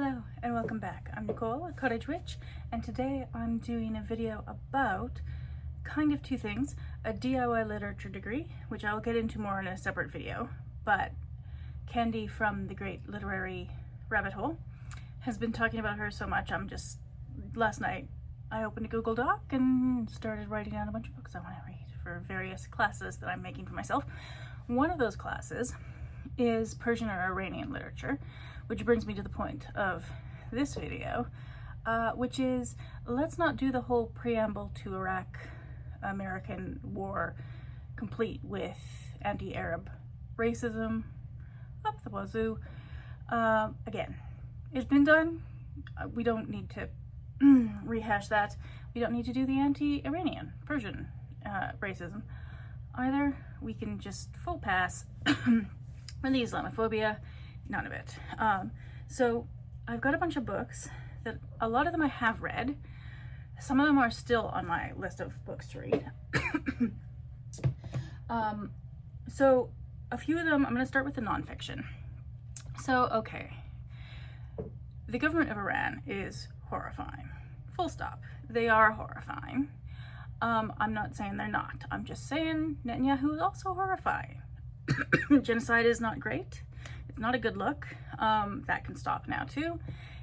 Hello and welcome back. I'm Nicole, a cottage witch, and today I'm doing a video about kind of two things. A DIY literature degree, which I'll get into more in a separate video, but Candy from the Great Literary Rabbit Hole has been talking about her so much, last night I opened a Google Doc and started writing down a bunch of books I want to read for various classes that I'm making for myself. One of those classes is Persian or Iranian literature, which brings me to the point of this video, which is, let's not do the whole preamble to Iraq-American war complete with anti-Arab racism up the wazoo. Again, it's been done. We don't need to rehash that. We don't need to do the anti-Iranian, Persian racism either. We can just full pass and the Islamophobia, none of it. So I've got a bunch of books that a lot of them I have read. Some of them are still on my list of books to read. So a few of them, I'm going to start with the nonfiction. So, okay. The government of Iran is horrifying. Full stop. They are horrifying. I'm not saying they're not. I'm just saying Netanyahu is also horrifying. Genocide is not great. It's not a good look. That can stop now too.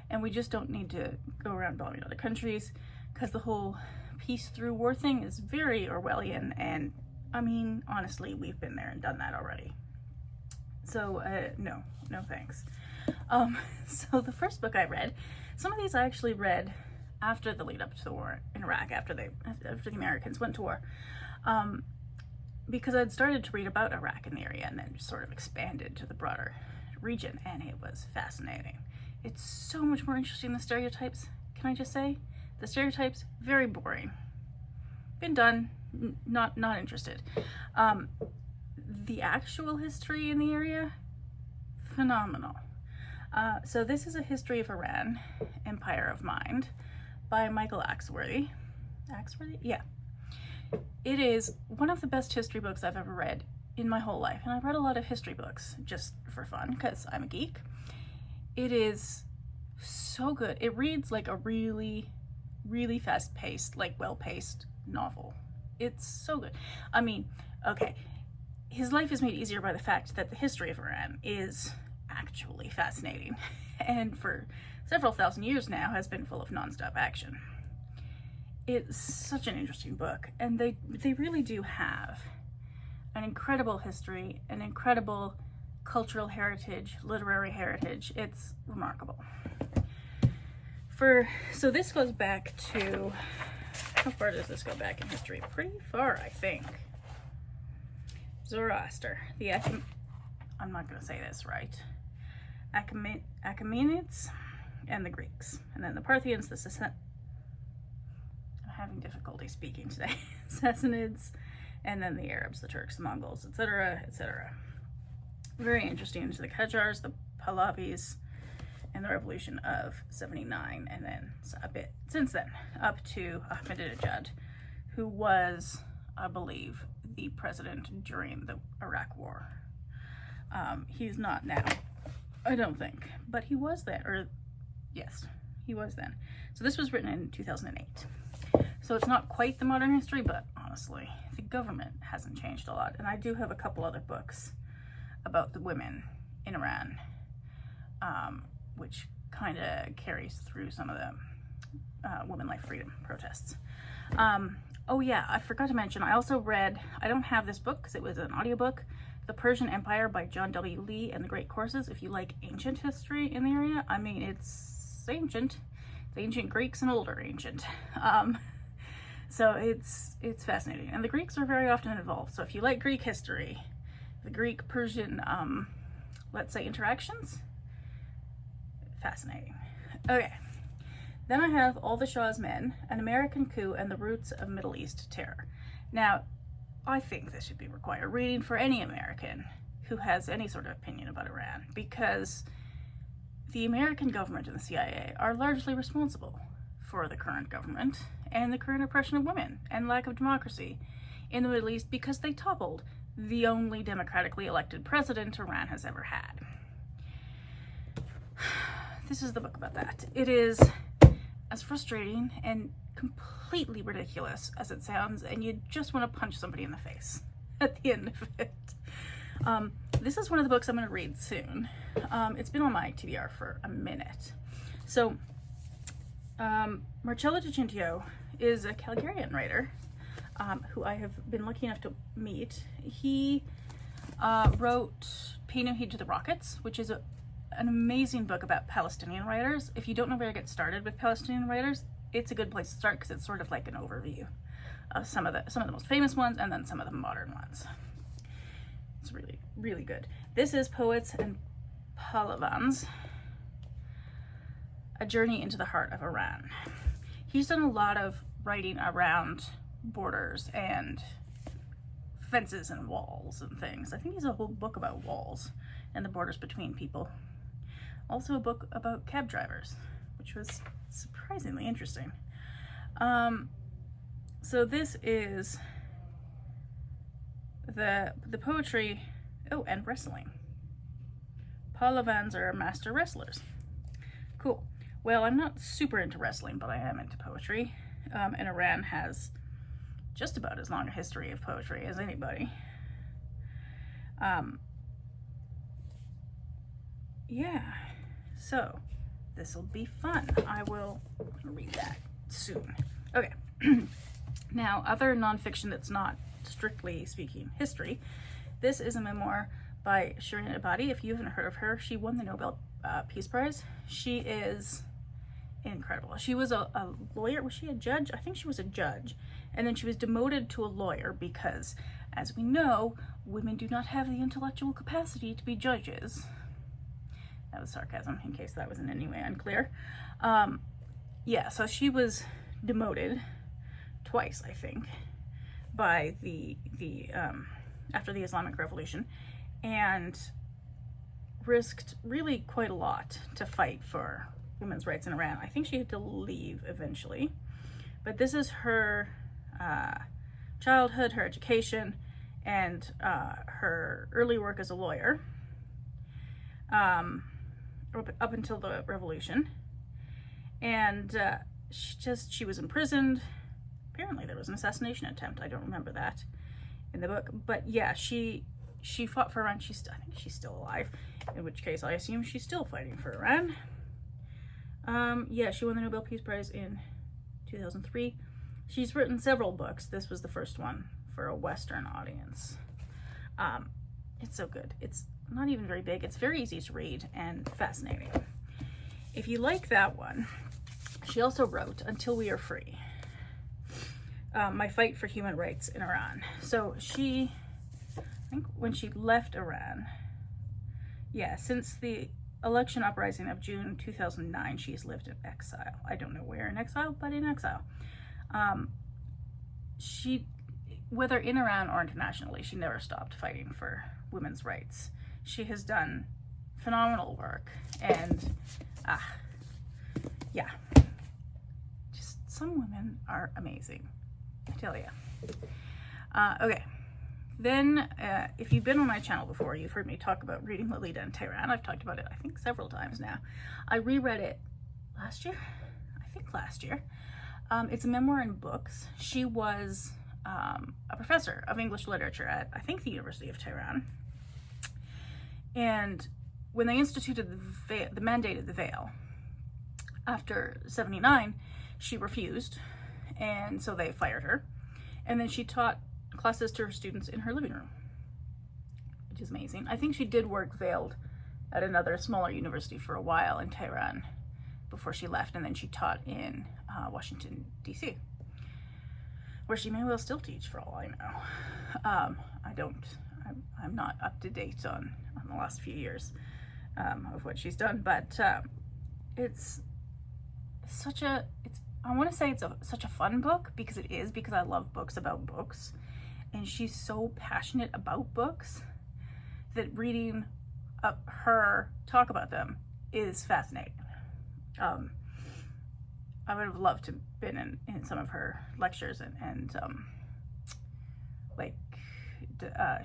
And we just don't need to go around bombing other countries, because the whole peace through war thing is very Orwellian. And I mean, honestly, we've been there and done that already. So no thanks. So the first book I read, some of these I actually read after the lead up to the war in Iraq, after the Americans went to war. Because I'd started to read about Iraq and the area and then just sort of expanded to the broader region, and it was fascinating. It's so much more interesting than stereotypes, can I just say? The stereotypes, very boring. Been done, not interested. The actual history in the area, phenomenal. So this is A History of Iran, Empire of Mind, by Michael Axworthy. Axworthy? Yeah. It is one of the best history books I've ever read in my whole life. And I've read a lot of history books just for fun, because I'm a geek. It is so good. It reads like a really, really fast-paced, like well-paced novel. It's so good. I mean, okay, his life is made easier by the fact that the history of Iran is actually fascinating, and for several thousand years now has been full of non-stop action. It's such an interesting book, and they really do have an incredible history, an incredible cultural heritage, literary heritage. It's remarkable. So this goes back to, how far does this go back in history? Pretty far, I think. Zoroaster, I'm not going to say this right. Achaemenids and the Greeks, and then the Parthians, having difficulty speaking today. Sassanids, and then the Arabs, the Turks, the Mongols, etc., etc. Very interesting. Into the Qajars, the Pahlevans, and the revolution of 79, and then a bit since then up to Ahmadinejad, who was, I believe, the president during the Iraq War. He's not now, I don't think, but he was then, or yes, he was then. So this was written in 2008. So it's not quite the modern history, but honestly, the government hasn't changed a lot. And I do have a couple other books about the women in Iran, which kind of carries through some of the women life freedom protests. Oh yeah, I forgot to mention, I also read, I don't have this book because it was an audiobook, The Persian Empire by John W. Lee and the Great Courses. If you like ancient history in the area, I mean, it's ancient. It's ancient Greeks and older ancient. So it's fascinating. And the Greeks are very often involved. So if you like Greek history, the Greek-Persian, let's say, interactions, fascinating. Okay. Then I have All the Shah's Men, An American Coup and the Roots of Middle East Terror. Now, I think this should be required reading for any American who has any sort of opinion about Iran, because the American government and the CIA are largely responsible for the current government and the current oppression of women and lack of democracy in the Middle East, because they toppled the only democratically elected president Iran has ever had. this is the book about that. It is as frustrating and completely ridiculous as it sounds, and you just want to punch somebody in the face at the end of it. This is one of the books I'm going to read soon. It's been on my TBR for a minute. So, Marcello de Cintio is a Calgarian writer who I have been lucky enough to meet. He wrote Pay No Heed to the Rockets, which is an amazing book about Palestinian writers. If you don't know where to get started with Palestinian writers, it's a good place to start because it's sort of like an overview of some of the most famous ones and then some of the modern ones. It's really, really good. This is Poets and Pahlevans, A Journey into the Heart of Iran. He's done a lot of writing around borders and fences and walls and things. I think he's a whole book about walls and the borders between people. Also a book about cab drivers, which was surprisingly interesting. So this is the poetry, oh, and wrestling. Pahlevans are master wrestlers. Cool. Well, I'm not super into wrestling, but I am into poetry. And Iran has just about as long a history of poetry as anybody. Yeah, so this will be fun. I will read that soon. Okay. Now, other nonfiction that's not strictly speaking history. This is a memoir by Shirin Ebadi. If you haven't heard of her, she won the Nobel Peace Prize. She is incredible. She was a lawyer. Was she a judge? I think she was a judge. And then she was demoted to a lawyer because, as we know, women do not have the intellectual capacity to be judges. That was sarcasm, in case that was in any way unclear. Yeah, so she was demoted twice, I think, by the after the Islamic Revolution, and risked really quite a lot to fight for women's rights in Iran. I think she had to leave eventually, but this is her childhood, her education, and her early work as a lawyer up until the revolution. And she was imprisoned. Apparently there was an assassination attempt. I don't remember that in the book, but yeah, she fought for Iran. I think she's still alive, in which case I assume she's still fighting for Iran. Yeah, she won the Nobel Peace Prize in 2003. She's written several books. This was the first one for a Western audience. It's so good. It's not even very big. It's very easy to read and fascinating. If you like that one, she also wrote Until We Are Free, My Fight for Human Rights in Iran. So I think when she left Iran, yeah, since the election uprising of June 2009, she's lived in exile. I don't know where in exile, but in exile. She, whether in Iran or internationally, she never stopped fighting for women's rights. She has done phenomenal work, and yeah, just some women are amazing, I tell you. Okay, then if you've been on my channel before, you've heard me talk about reading Lolita in Tehran. I've talked about it, I think, several times now. I reread it last year. It's a memoir in books. She was a professor of English literature at, I think, the University of Tehran. And when they instituted the mandate of the veil after 79, she refused, and so they fired her. And then she taught classes to her students in her living room, which is amazing. I think she did work veiled at another smaller university for a while in Tehran before she left, and then she taught in Washington, D.C., where she may well still teach for all I know. I'm not up to date on the last few years of what she's done, but it's such a fun book, because it is, because I love books about books, and she's so passionate about books that reading her talk about them is fascinating. I would have loved to have been in some of her lectures, and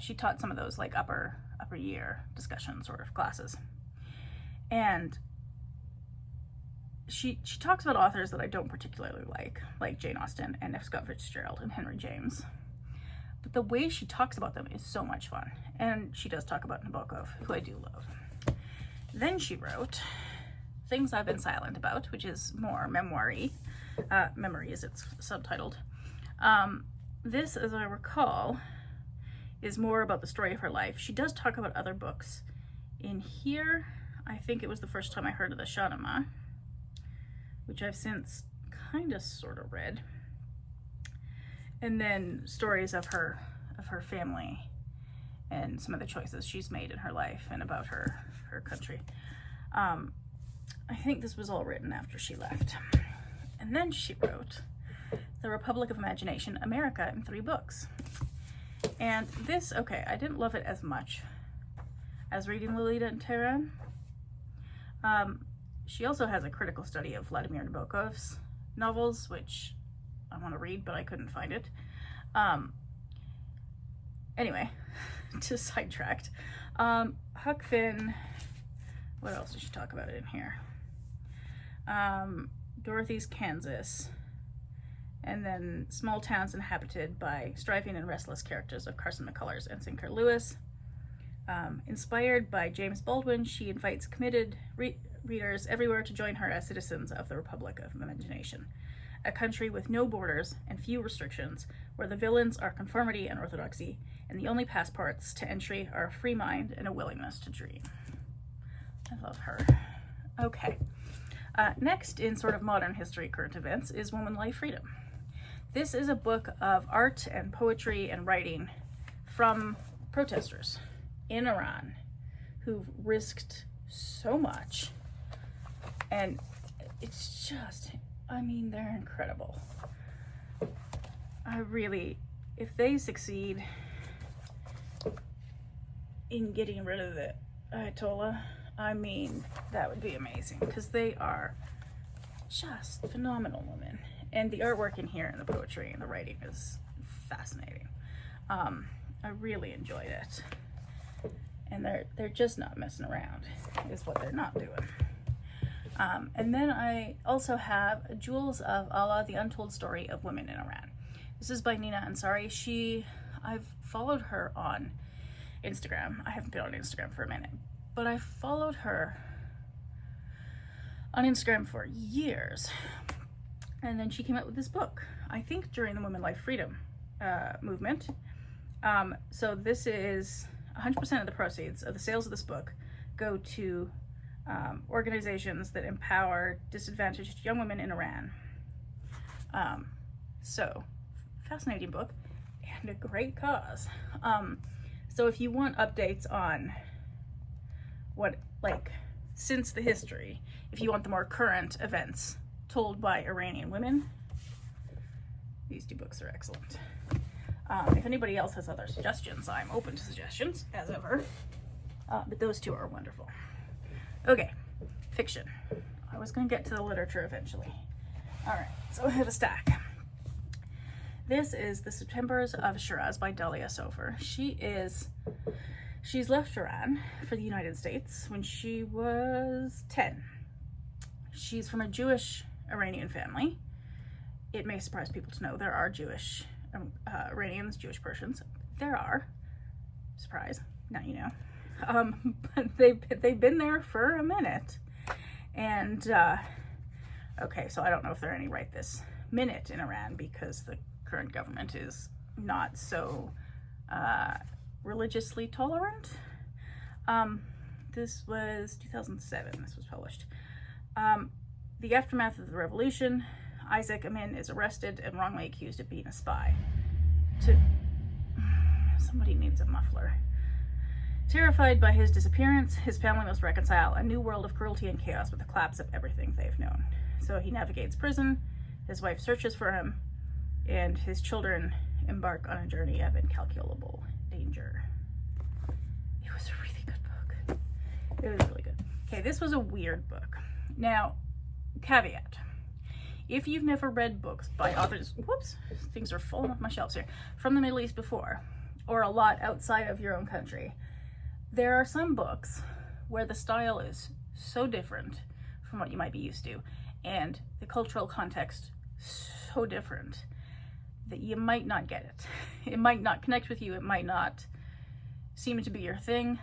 she taught some of those like upper year discussion sort of classes. And she talks about authors that I don't particularly like Jane Austen and F. Scott Fitzgerald and Henry James. But the way she talks about them is so much fun. And she does talk about Nabokov, who I do love. Then she wrote Things I've Been Silent About, which is more memoir-y. Memory is it's subtitled. This, as I recall, is more about the story of her life. She does talk about other books. In here, I think it was the first time I heard of the Shahnameh, which I've since kind of sort of read. And then stories of her family and some of the choices she's made in her life and about her country. I think this was all written after she left. And then she wrote The Republic of Imagination, America, in 3 books. And this, okay, I didn't love it as much as reading Lolita and Tehran. She also has a critical study of Vladimir Nabokov's novels, which I want to read, but I couldn't find it. Anyway, just sidetracked. Huck Finn, what else did she talk about in here? Dorothy's Kansas, and then Small Towns Inhabited by Striving and Restless Characters of Carson McCullers and Sinclair Lewis. Inspired by James Baldwin, she invites committed readers everywhere to join her as citizens of the Republic of Imagination, a country with no borders and few restrictions, where the villains are conformity and orthodoxy, and the only passports to entry are a free mind and a willingness to dream. I love her. Okay. Next, in sort of modern history current events, is Woman, Life, Freedom. This is a book of art and poetry and writing from protesters in Iran who've risked so much. And it's just, I mean, they're incredible. I really, if they succeed in getting rid of the Ayatollah, I mean, that would be amazing, because they are just phenomenal women. And the artwork in here and the poetry and the writing is fascinating. I really enjoyed it. And they're just not messing around, is what they're not doing. And then I also have Jewels of Allah, The Untold Story of Women in Iran. This is by Nina Ansary. I've followed her on Instagram. I haven't been on Instagram for a minute, but I followed her on Instagram for years. And then she came out with this book, I think during the Women, Life, Freedom movement. So this is 100% of the proceeds of the sales of this book go to organizations that empower disadvantaged young women in Iran. So, fascinating book and a great cause. So if you want updates on what, like, since the history, if you want the more current events told by Iranian women, these 2 books are excellent. If anybody else has other suggestions, I'm open to suggestions, as ever. But those 2 are wonderful. Okay, fiction. I was going to get to the literature eventually. Alright, so I have a stack. This is The Septembers of Shiraz by Dalia Sofer. She's left Iran for the United States when she was 10. She's from a Jewish Iranian family. It may surprise people to know there are Jewish Iranians, Jewish Persians. There are. Surprise. Now you know. But they've been there for a minute. And, okay, so I don't know if there are any right this minute in Iran, because the current government is not so religiously tolerant. This was 2007, this was published. The aftermath of the revolution, Isaac Amin is arrested and wrongly accused of being a spy. Somebody needs a muffler. Terrified by his disappearance, his family must reconcile a new world of cruelty and chaos with the collapse of everything they've known. So he navigates prison, his wife searches for him, and his children embark on a journey of incalculable danger. It was a really good book. It was really good. Okay, this was a weird book. Now, caveat. If you've never read books by authors, whoops, things are falling off my shelves here, from the Middle East before, or a lot outside of your own country, there are some books where the style is so different from what you might be used to, and the cultural context so different that you might not get it. It might not connect with you. It might not seem to be your thing.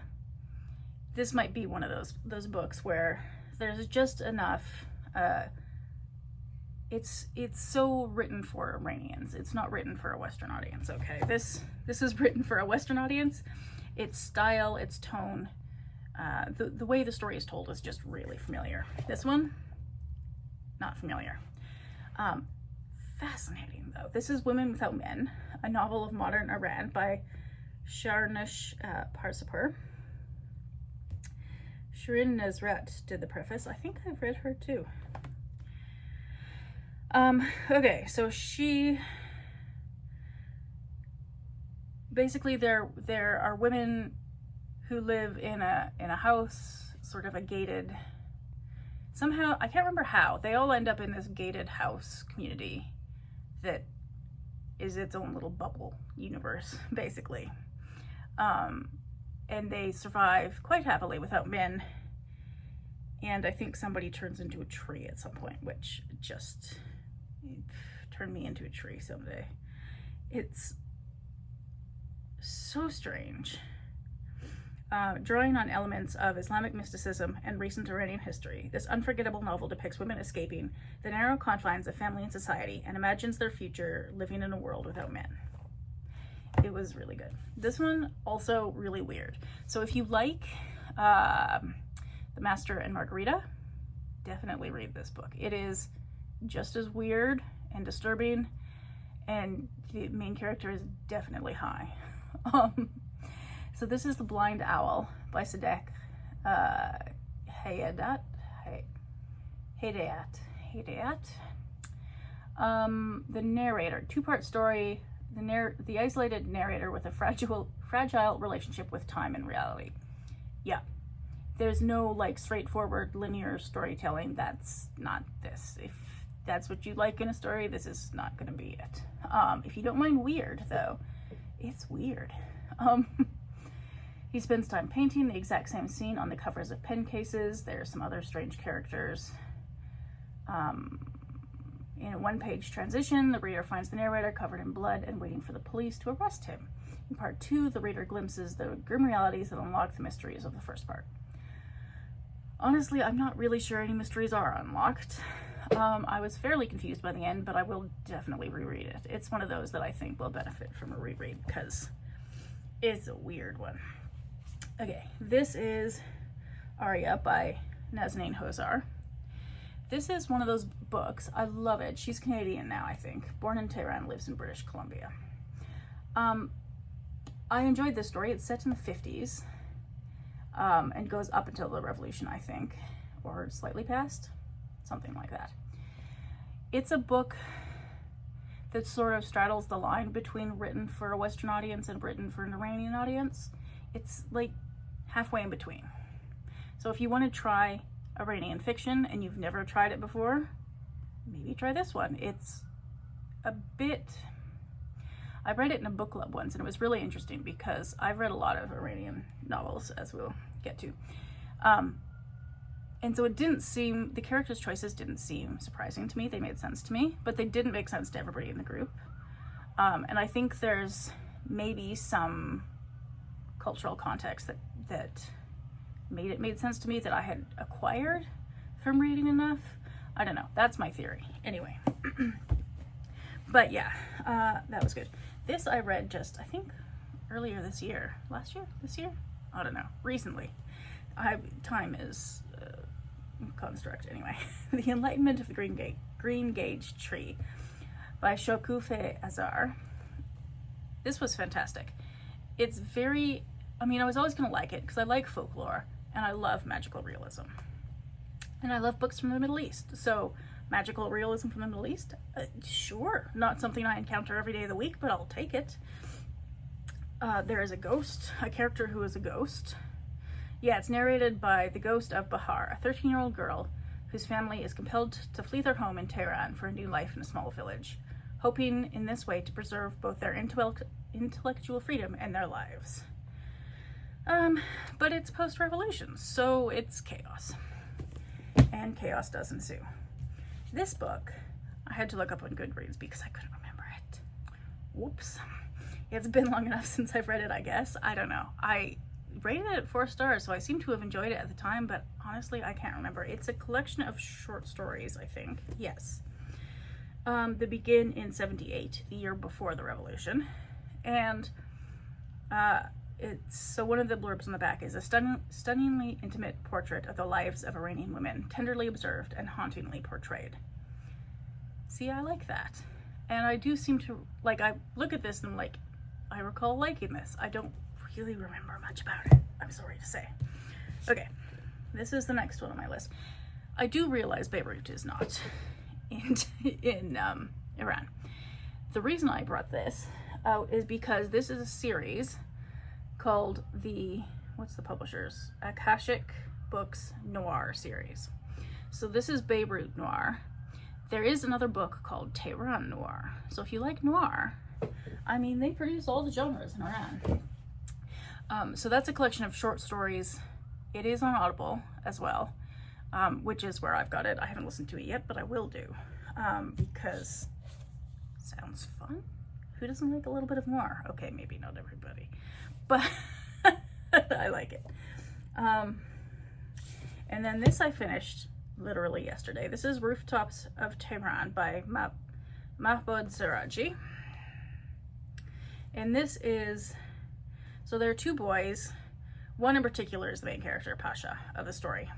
This might be one of those books where there's just enough. It's so written for Iranians. It's not written for a Western audience. Okay, this is written for a Western audience. Its style, its tone, the way the story is told is just really familiar. This one, not familiar. Fascinating though. This is Women Without Men, a novel of modern Iran by Shahrnush Parsipur. Shirin Nazrat did the preface. I think I've read her too. Okay, so she basically there are women who live in a house, sort of a gated, somehow I can't remember how they all end up in this gated house community that is its own little bubble universe, basically. And they survive quite happily without men. And I think somebody turns into a tree at some point, which just turned me into a tree someday. It's so strange. Drawing on elements of Islamic mysticism and recent Iranian history, this unforgettable novel depicts women escaping the narrow confines of family and society and imagines their future living in a world without men. It was really good. This one also really weird. So if you like The Master and Margarita, definitely read this book. It is just as weird and disturbing, and the main character is definitely high. So this is The Blind Owl by Sadegh Hedayat. The narrator, two-part story. The isolated narrator with a fragile relationship with time and reality. Yeah, there's no like straightforward linear storytelling. That's not this. If that's what you like in a story, this is not going to be it. If you don't mind weird, though, it's weird. He spends time painting the exact same scene on the covers of pen cases. There's some other strange characters. In a one-page transition, the reader finds the narrator covered in blood and waiting for the police to arrest him. In part 2, the reader glimpses the grim realities that unlock the mysteries of the first part. Honestly, I'm not really sure any mysteries are unlocked. I was fairly confused by the end, but I will definitely reread it. It's one of those that I think will benefit from a reread because it's a weird one. Okay, this is Aria by Nazanine Hozar. This is one of those books. I love it. She's Canadian now, I think. Born in Tehran, lives in British Columbia. I enjoyed this story. It's set in the 50s and goes up until the revolution, I think, or slightly past, something like that. It's a book that sort of straddles the line between written for a Western audience and written for an Iranian audience. It's like halfway in between. So if you want to try Iranian fiction and you've never tried it before, maybe try this one. It's a bit, I read it in a book club once and it was really interesting because I've read a lot of Iranian novels, as we'll get to. And so it didn't seem, the characters' choices didn't seem surprising to me. They made sense to me, but they didn't make sense to everybody in the group. And I think there's maybe some cultural context that made sense to me that I had acquired from reading enough. I don't know. That's my theory. Anyway. But yeah, that was good. This I read just, I think, earlier this year. Last year? This year? I don't know. Recently. Time is construct. Anyway. The Enlightenment of the Green Gage Tree by Shah Azar. This was fantastic. It's very, I mean, I was always going to like it because I like folklore and I love magical realism. And I love books from the Middle East. So magical realism from the Middle East? Sure. Not something I encounter every day of the week, but I'll take it. There is a ghost, a character who is a ghost. Yeah, it's narrated by the ghost of Bahar, a 13-year-old girl whose family is compelled to flee their home in Tehran for a new life in a small village, hoping in this way to preserve both their intellectual freedom and their lives. But it's post-revolution, so it's chaos. And chaos does ensue. This book, I had to look up on Goodreads because I couldn't remember it. Whoops. It's been long enough since I've read it, I guess. I don't know. I rated it 4 stars, so I seem to have enjoyed it at the time, but honestly, I can't remember. It's a collection of short stories, I think. Yes. They begin in 78, the year before the revolution. And so one of the blurbs on the back is a stunningly intimate portrait of the lives of Iranian women, tenderly observed and hauntingly portrayed. See, I like that. And I do seem to, like, I look at this and I'm like, I recall liking this. I don't really remember much about it, I'm sorry to say. Okay, this is the next one on my list. I do realize Beirut is not in Iran. The reason I brought this out is because this is a series called what's the publishers? Akashic Books Noir series. So this is Beirut Noir. There is another book called Tehran Noir. So if you like noir, I mean, they produce all the genres in Iran. So that's a collection of short stories. It is on Audible as well, which is where I've got it. I haven't listened to it yet, but I will do, because it sounds fun. Who doesn't like a little bit of noir? Okay, maybe not everybody, but I like it. And then this I finished literally yesterday. This is Rooftops of Tehran by Mahmoud Zaraji. And this is, so there are 2 boys. One in particular is the main character, Pasha, of the story.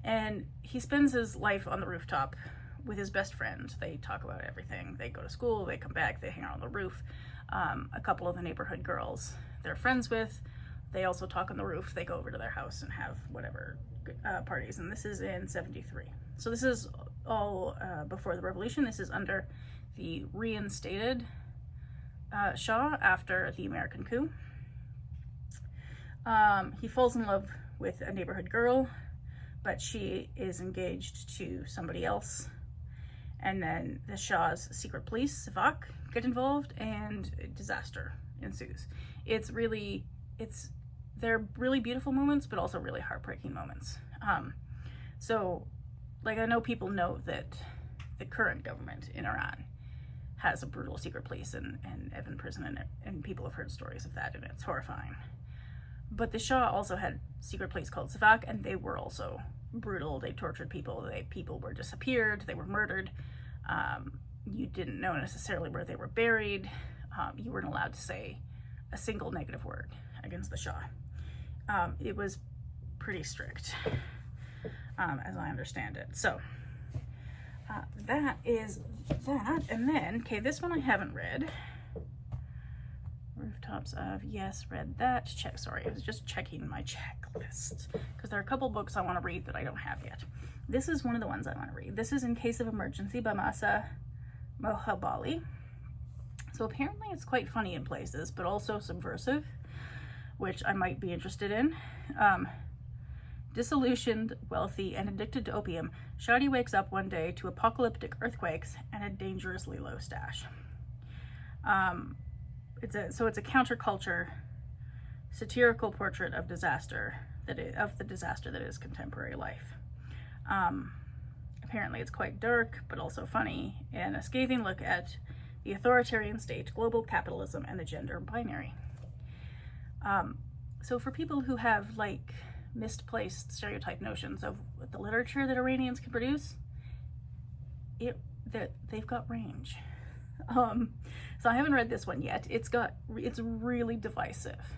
And he spends his life on the rooftop with his best friend. They talk about everything. They go to school, they come back, they hang out on the roof. A couple of the neighborhood girls they're friends with, they also talk on the roof. They go over to their house and have whatever parties. And this is in 73. So this is all before the revolution. This is under the reinstated Shah after the American coup. He falls in love with a neighborhood girl, but she is engaged to somebody else. And then the Shah's secret police, Savak, get involved and disaster ensues. They're really beautiful moments, but also really heartbreaking moments. So, like, I know people know that the current government in Iran has a brutal secret police and Evan prison, and people have heard stories of that, and it's horrifying. But the Shah also had secret police called Savak, and they were also brutal. They tortured people. People were disappeared. They were murdered. You didn't know necessarily where they were buried. You weren't allowed to say a single negative word against the Shah. It was pretty strict, as I understand it. So that is that. And then, okay, this one I haven't read. Rooftops of, yes, read that. Sorry, I was just checking my checklist because there are a couple books I want to read that I don't have yet. This is one of the ones I want to read. This is In Case of Emergency by Masa Mohabali. So apparently it's quite funny in places, but also subversive, which I might be interested in. Disillusioned, wealthy, and addicted to opium, Shadi wakes up one day to apocalyptic earthquakes and a dangerously low stash. It's a counterculture, satirical portrait of the disaster that is contemporary life. Apparently it's quite dark, but also funny, and a scathing look at the authoritarian state, global capitalism, and the gender binary. So for people who have, like, misplaced stereotype notions of the literature that Iranians can produce, they've got range. So I haven't read this one yet. It's really divisive.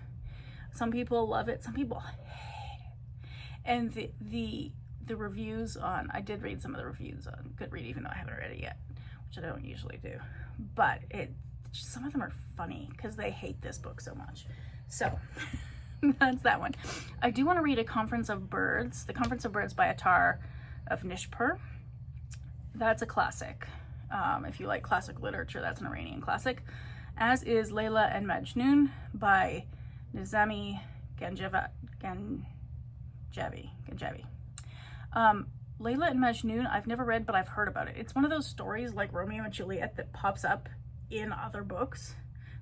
Some people love it, some people hate it. And the reviews on, I did read some of the reviews on Goodreads, even though I haven't read it yet, which I don't usually do. But some of them are funny because they hate this book so much. So that's that one. I do want to read A Conference of Birds, The Conference of Birds by Attar of Nishpur. That's a classic. If you like classic literature, that's an Iranian classic. As is Layla and Majnun by Nizami Ganjavi. Layla and Majnun, I've never read, but I've heard about it. It's one of those stories like Romeo and Juliet that pops up in other books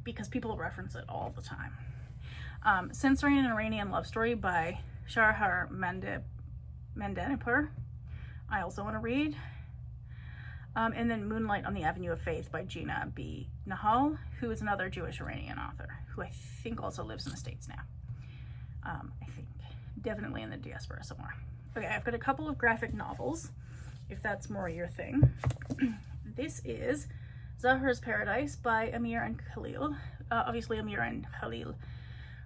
because people reference it all the time. Censoring an Iranian Love Story by Shahar Mandanipur, I also want to read. And then Moonlight on the Avenue of Faith by Gina B. Nahal, who is another Jewish Iranian author, who I think also lives in the States now. I think. Definitely in the diaspora somewhere. Okay, I've got a couple of graphic novels, if that's more your thing. This is Zahr's Paradise by Amir and Khalil. Obviously, Amir and Khalil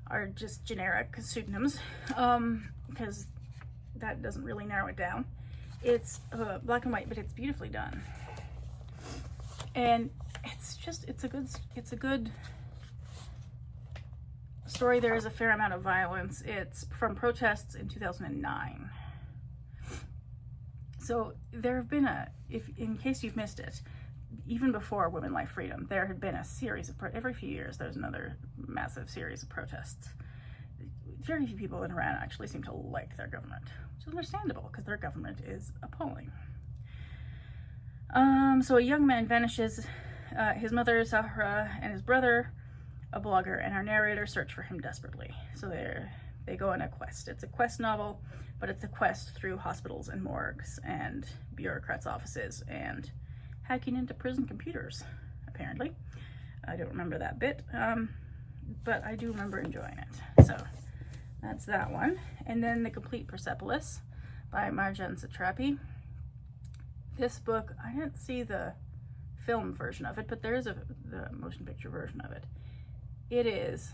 are just generic pseudonyms, because that doesn't really narrow it down. It's black and white, but it's beautifully done. And it's a good story. There is a fair amount of violence. It's from protests in 2009. So there have been in case you've missed it, even before Women Life Freedom, there had been a series of, every few years there's another massive series of protests. Very few people in Iran actually seem to like their government, which is understandable because their government is appalling. So a young man vanishes. His mother, Zahra, and his brother, a blogger, and our narrator search for him desperately. So they go on a quest. It's a quest novel, but it's a quest through hospitals and morgues and bureaucrats' offices and hacking into prison computers, apparently. I don't remember that bit, but I do remember enjoying it. So that's that one. And then The Complete Persepolis by Marjan Satrapi. This book, I didn't see the film version of it, but there is the motion picture version of it. It is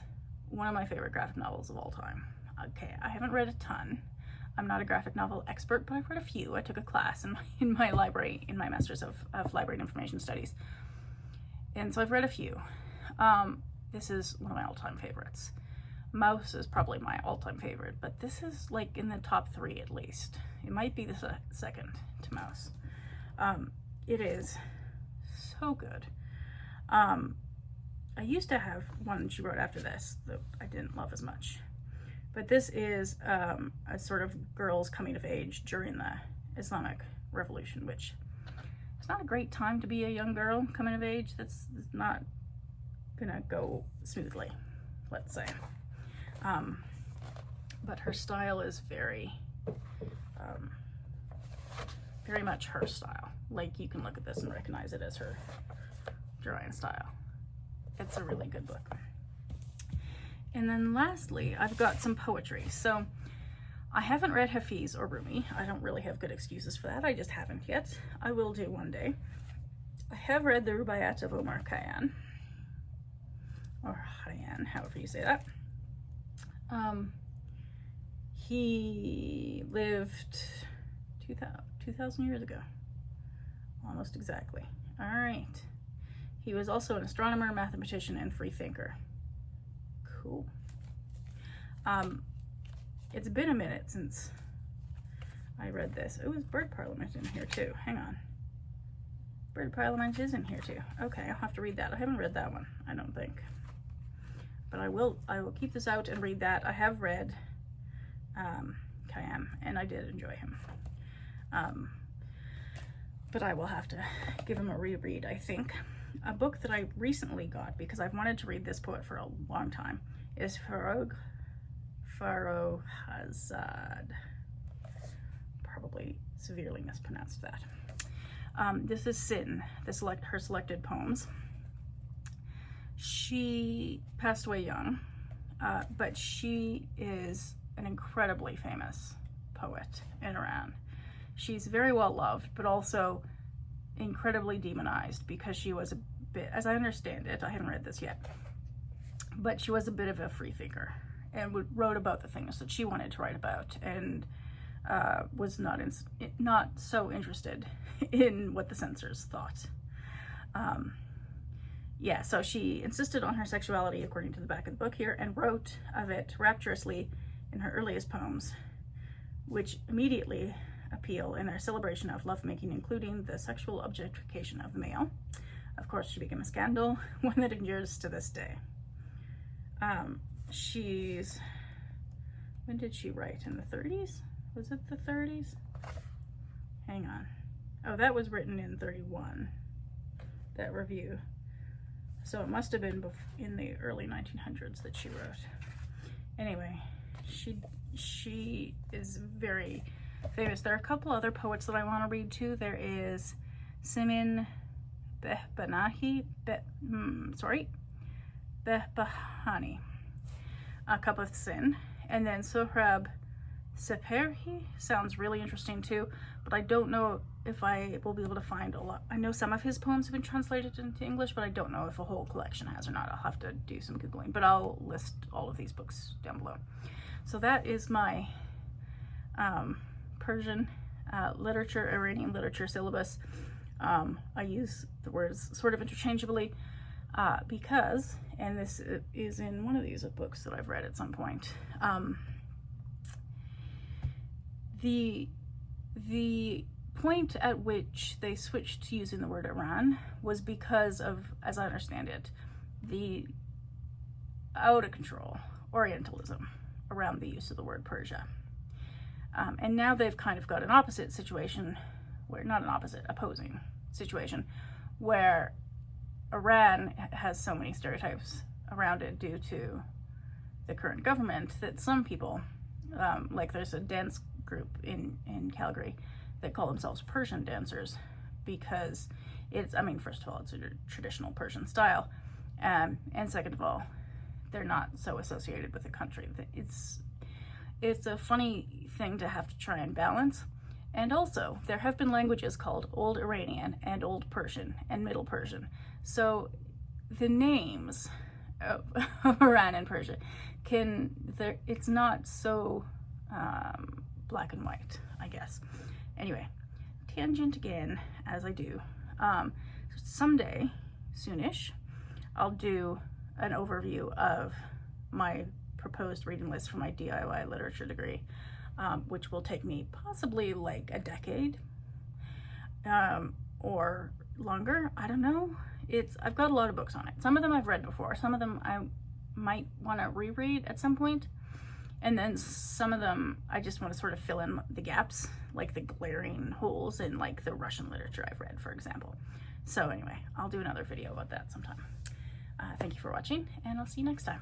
one of my favorite graphic novels of all time. Okay, I haven't read a ton. I'm not a graphic novel expert, but I've read a few. I took a class in my library, in my Master's of Library and Information Studies. And so I've read a few. This is one of my all-time favorites. Mouse is probably my all-time favorite, but this is like in the top 3 at least. It might be the second to Mouse. It is so good. I used to have one she wrote after this that I didn't love as much. But this is a sort of girls coming of age during the Islamic Revolution, which is not a great time to be a young girl coming of age. That's not gonna go smoothly, let's say. But her style is very much her style. Like, you can look at this and recognize it as her drawing style. It's a really good book. And then lastly, I've got some poetry. So I haven't read Hafiz or Rumi. I don't really have good excuses for that. I just haven't yet. I will do one day. I have read the Rubaiyat of Omar Khayyam, or Khayyam, however you say that. He lived 2,000 years ago, almost exactly. All right. He was also an astronomer, mathematician, and free thinker. Cool. It's been a minute since I read this. Oh, is Bird Parliament in here too? Hang on. Bird Parliament is in here too. Okay, I'll have to read that. I haven't read that one, I don't think. But I will keep this out and read that. I have read Khayyam, and I did enjoy him. But I will have to give him a reread, I think. A book that I recently got, because I've wanted to read this poet for a long time, is Farrokhzad. Probably severely mispronounced that. This is Sin, her selected poems. She passed away young, but she is an incredibly famous poet in Iran. She's very well loved, but also incredibly demonized because she was a bit, as I understand it, I haven't read this yet, but she was a bit of a free thinker and wrote about the things that she wanted to write about, and was not so interested in what the censors thought. Yeah, so she insisted on her sexuality, according to the back of the book here, and wrote of it rapturously in her earliest poems, which immediately appeal in their celebration of lovemaking, including the sexual objectification of the male. Of course, she became a scandal, one that endures to this day. When did she write? In the 30s? Was it the 30s? Hang on. Oh, that was written in 31, that review. So it must have been in the early 1900s that she wrote. Anyway, she is very famous. There are a couple other poets that I want to read too. There is Simin Behbahani, Behbahani, a cup of sin. And then Sohrab Seperhi sounds really interesting too, but I don't know if I will be able to find a lot. I know some of his poems have been translated into English, but I don't know if a whole collection has or not. I'll have to do some Googling, but I'll list all of these books down below. So that is my Persian literature, Iranian literature syllabus. I use the words sort of interchangeably because, and this is in one of these books that I've read at some point, the point at which they switched to using the word Iran was because of, as I understand it, the out of control Orientalism around the use of the word Persia. And now they've kind of got an opposite situation, where, not an opposite, opposing situation, where Iran has so many stereotypes around it due to the current government that some people, like there's a dance group in Calgary that call themselves Persian dancers because it's, I mean, first of all, it's a traditional Persian style, and second of all, they're not so associated with the country. It's a funny thing to have to try and balance. And also, there have been languages called Old Iranian and Old Persian and Middle Persian. So the names of Iran and Persia it's not so black and white, I guess. Anyway, tangent again, as I do. Someday, soonish, I'll do an overview of my proposed reading list for my DIY literature degree, which will take me possibly like a decade or longer. I don't know. I've got a lot of books on it. Some of them I've read before. Some of them I might want to reread at some point. And then some of them I just want to sort of fill in the gaps, like the glaring holes in like the Russian literature I've read, for example. So anyway, I'll do another video about that sometime. Thank you for watching, and I'll see you next time.